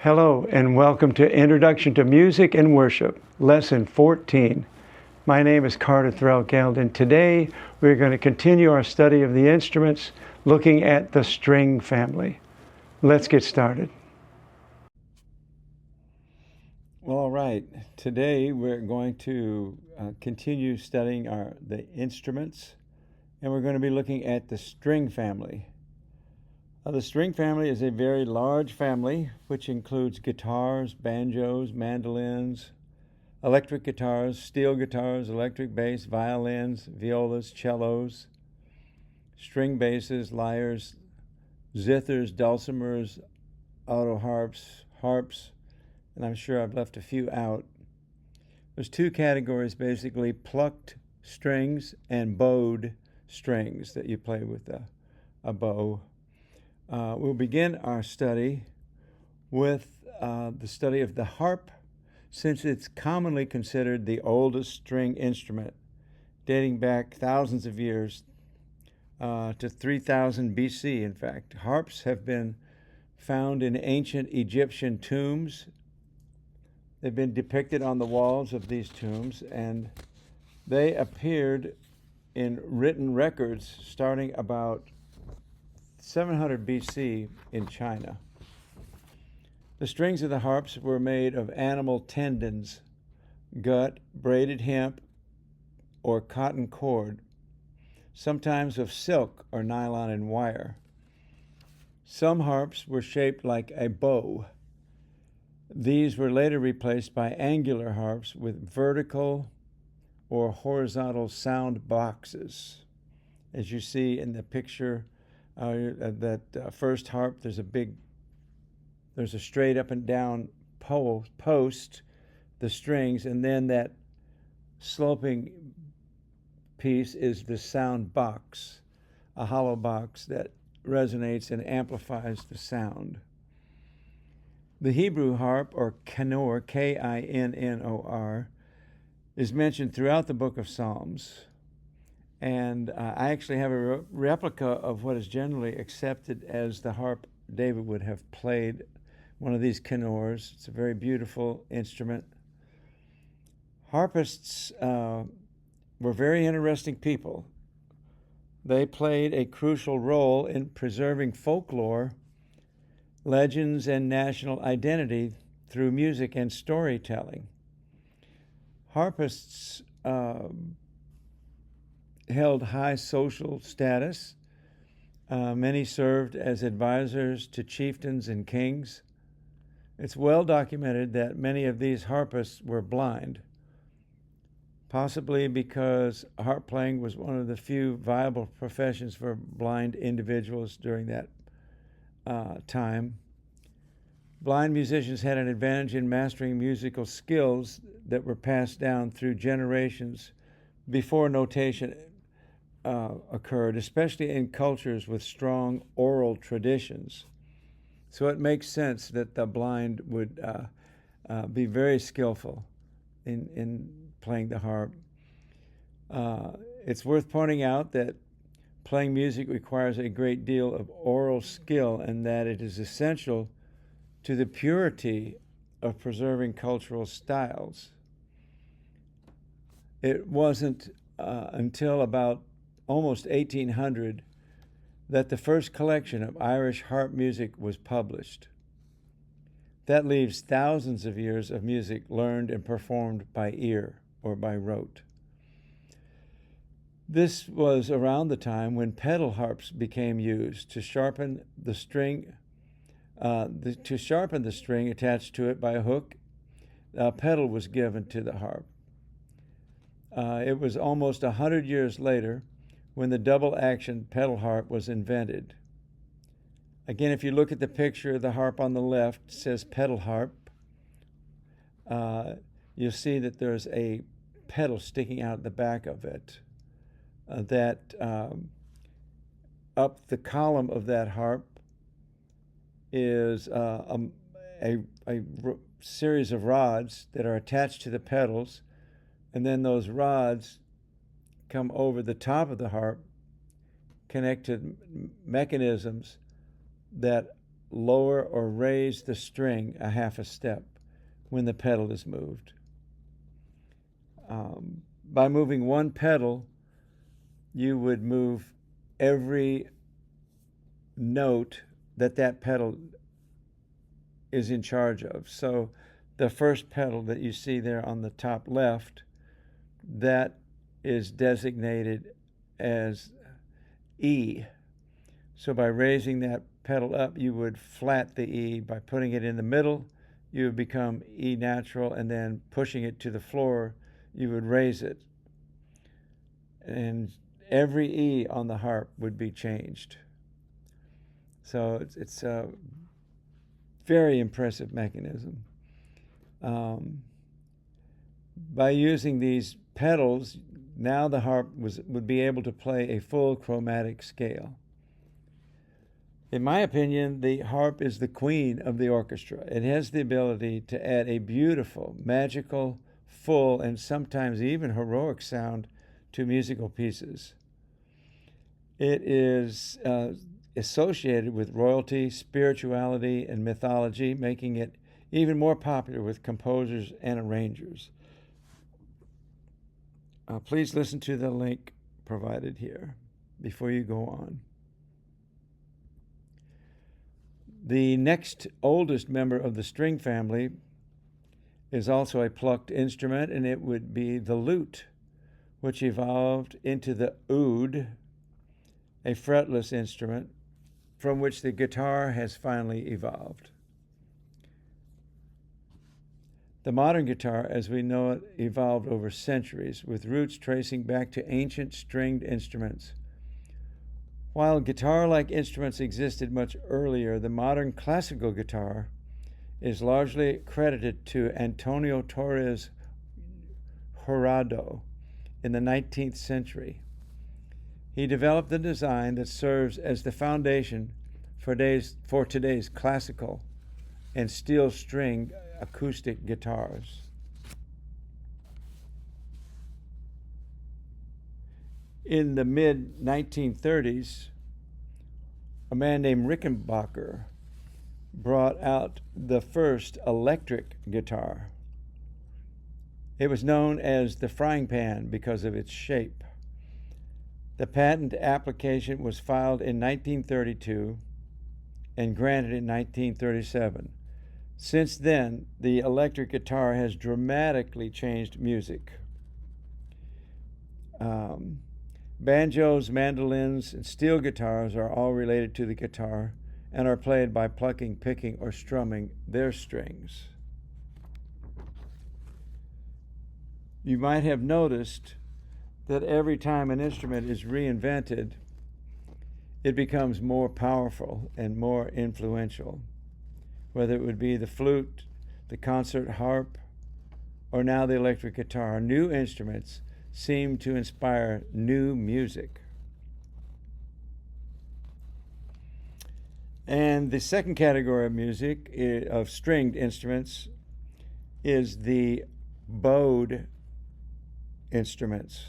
Hello and welcome to Introduction to Music and Worship, Lesson 14. My name is Carter Threlkeld, and today we're going to continue our study of the instruments, looking at the string family. Let's get started. Well, all right. Today we're going to continue studying the instruments, and we're going to be looking at the string family. The string family is a very large family which includes guitars, banjos, mandolins, electric guitars, steel guitars, electric bass, violins, violas, cellos, string basses, lyres, zithers, dulcimers, auto harps, and I'm sure I've left a few out. There's two categories basically: plucked strings and bowed strings that you play with a bow. We'll begin our study with the study of the harp, since it's commonly considered the oldest string instrument, dating back thousands of years to 3000 BC. In fact, harps have been found in ancient Egyptian tombs. They've been depicted on the walls of these tombs, and they appeared in written records starting about 700 BC in China. The strings of the harps were made of animal tendons, gut, braided hemp, or cotton cord, sometimes of silk or nylon and wire. Some harps were shaped like a bow. These were later replaced by angular harps with vertical or horizontal sound boxes. As you see in the picture, that first harp, there's a straight up and down post, the strings, and then that sloping piece is the sound box, a hollow box that resonates and amplifies the sound. The Hebrew harp, or kinnor, Kinnor, is mentioned throughout the book of Psalms. And I actually have a replica of what is generally accepted as the harp David would have played, one of these kinnors. It's a very beautiful instrument. Harpists were very interesting people. They played a crucial role in preserving folklore, legends, and national identity through music and storytelling. Harpists held high social status. Many served as advisors to chieftains and kings. It's well documented that many of these harpists were blind, possibly because harp playing was one of the few viable professions for blind individuals during that time. Blind musicians had an advantage in mastering musical skills that were passed down through generations before notation occurred, especially in cultures with strong oral traditions. So it makes sense that the blind would be very skillful in playing the harp. It's worth pointing out that playing music requires a great deal of oral skill, and that it is essential to the purity of preserving cultural styles. It wasn't until about almost 1800 that the first collection of Irish harp music was published. That leaves thousands of years of music learned and performed by ear or by rote. This was around the time when pedal harps became used to sharpen the string attached to it by a hook. A pedal was given to the harp. It was almost 100 years later when the double-action pedal harp was invented. Again, if you look at the picture, the harp on the left says pedal harp. You'll see that there's a pedal sticking out the back of it. Up the column of that harp is a series of rods that are attached to the pedals, and then those rods come over the top of the harp, connect to mechanisms that lower or raise the string a half a step when the pedal is moved. By moving one pedal, you would move every note that pedal is in charge of. So the first pedal that you see there on the top left, that is designated as E. So by raising that pedal up, you would flat the E. By putting it in the middle, you would become E natural, and then pushing it to the floor, you would raise it. And every E on the harp would be changed. So it's a very impressive mechanism. By using these pedals, now the harp would be able to play a full chromatic scale. In my opinion, the harp is the queen of the orchestra. It has the ability to add a beautiful, magical, full, and sometimes even heroic sound to musical pieces. It is associated with royalty, spirituality, and mythology, making it even more popular with composers and arrangers. Please listen to the link provided here before you go on. The next oldest member of the string family is also a plucked instrument, and it would be the lute, which evolved into the oud, a fretless instrument, from which the guitar has finally evolved. The modern guitar, as we know it, evolved over centuries, with roots tracing back to ancient stringed instruments. While guitar-like instruments existed much earlier, the modern classical guitar is largely credited to Antonio Torres Jurado in the 19th century. He developed the design that serves as the foundation for today's classical and steel-stringed acoustic guitars. In the mid-1930s, a man named Rickenbacker brought out the first electric guitar. It was known as the frying pan because of its shape. The patent application was filed in 1932 and granted in 1937. Since then, the electric guitar has dramatically changed music. Banjos, mandolins, and steel guitars are all related to the guitar and are played by plucking, picking, or strumming their strings. You might have noticed that every time an instrument is reinvented, it becomes more powerful and more influential. Whether it would be the flute, the concert harp, or now the electric guitar, new instruments seem to inspire new music. And the second category of music, of stringed instruments, is the bowed instruments.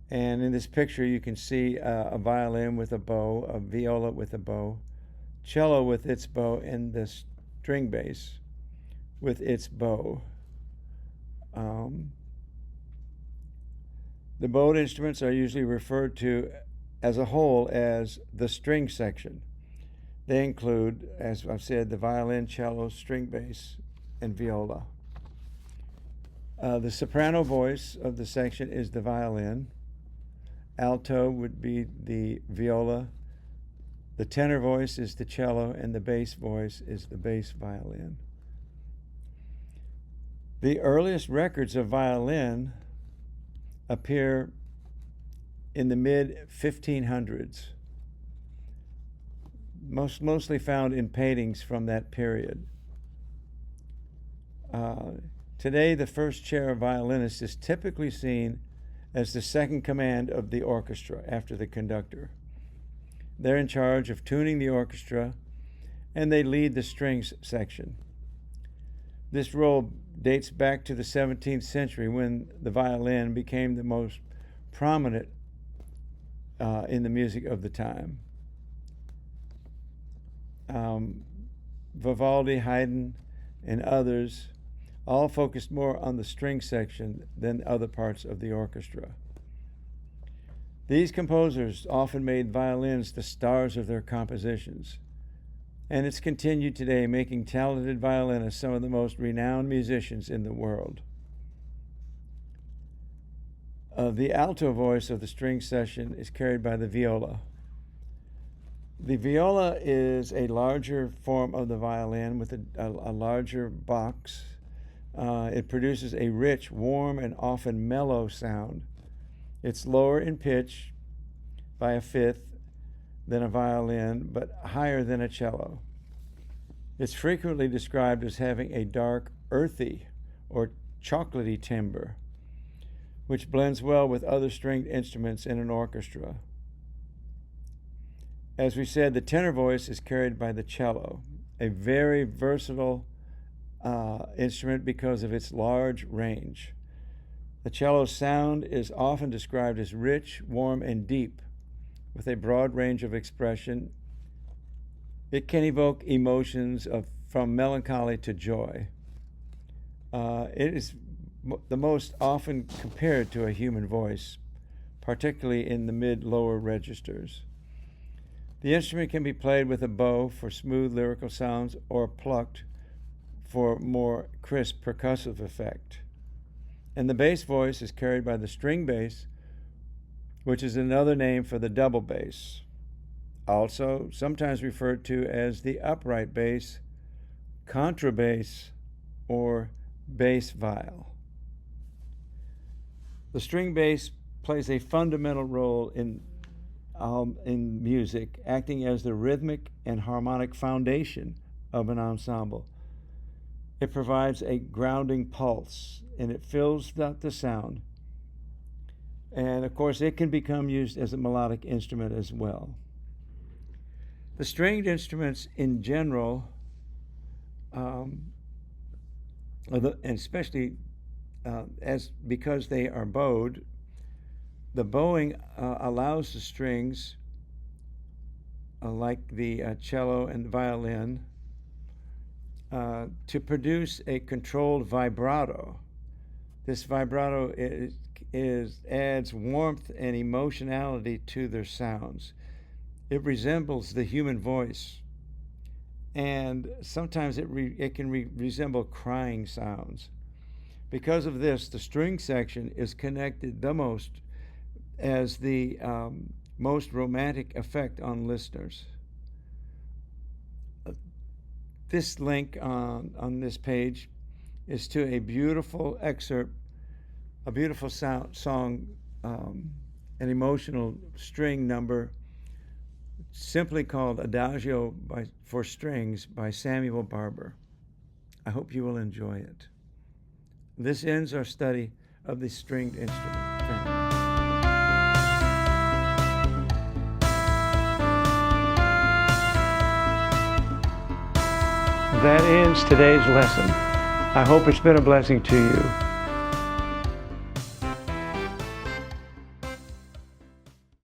And in this picture, you can see a violin with a bow, a viola with a bow, cello with its bow, and the string bass with its bow. The bowed instruments are usually referred to as a whole as the string section. They include, as I've said, the violin, cello, string bass, and viola. The soprano voice of the section is the violin. Alto would be the viola. The tenor voice is the cello, and the bass voice is the bass violin. The earliest records of violin appear in the mid-1500s, mostly found in paintings from that period. Today, the first chair violinist is typically seen as the second command of the orchestra after the conductor. They're in charge of tuning the orchestra, and they lead the strings section. This role dates back to the 17th century, when the violin became the most prominent in the music of the time. Vivaldi, Haydn, and others all focused more on the string section than other parts of the orchestra. These composers often made violins the stars of their compositions, and it's continued today, making talented violinists some of the most renowned musicians in the world. The alto voice of the string section is carried by the viola. The viola is a larger form of the violin with a larger box. It produces a rich, warm, and often mellow sound. It's lower in pitch by a fifth than a violin, but higher than a cello. It's frequently described as having a dark, earthy, or chocolatey timbre, which blends well with other stringed instruments in an orchestra. As we said, the tenor voice is carried by the cello, a very versatile instrument because of its large range. The cello's sound is often described as rich, warm, and deep, with a broad range of expression. It can evoke emotions from melancholy to joy. It is the most often compared to a human voice, particularly in the mid-lower registers. The instrument can be played with a bow for smooth lyrical sounds or plucked for more crisp percussive effect. And the bass voice is carried by the string bass, which is another name for the double bass, also sometimes referred to as the upright bass, contrabass, or bass viol. The string bass plays a fundamental role in music, acting as the rhythmic and harmonic foundation of an ensemble. It provides a grounding pulse, and it fills out the sound. And of course, it can become used as a melodic instrument as well. The stringed instruments in general, and especially because they are bowed, the bowing allows the strings, like the cello and violin, to produce a controlled vibrato. This vibrato adds warmth and emotionality to their sounds. It resembles the human voice, and sometimes it can resemble crying sounds. Because of this, the string section is connected the most as the most romantic effect on listeners. This link on this page is to a beautiful excerpt, a beautiful song, an emotional string number simply called Adagio for Strings by Samuel Barber. I hope you will enjoy it. This ends our study of the stringed instrument family. That ends today's lesson. I hope it's been a blessing to you.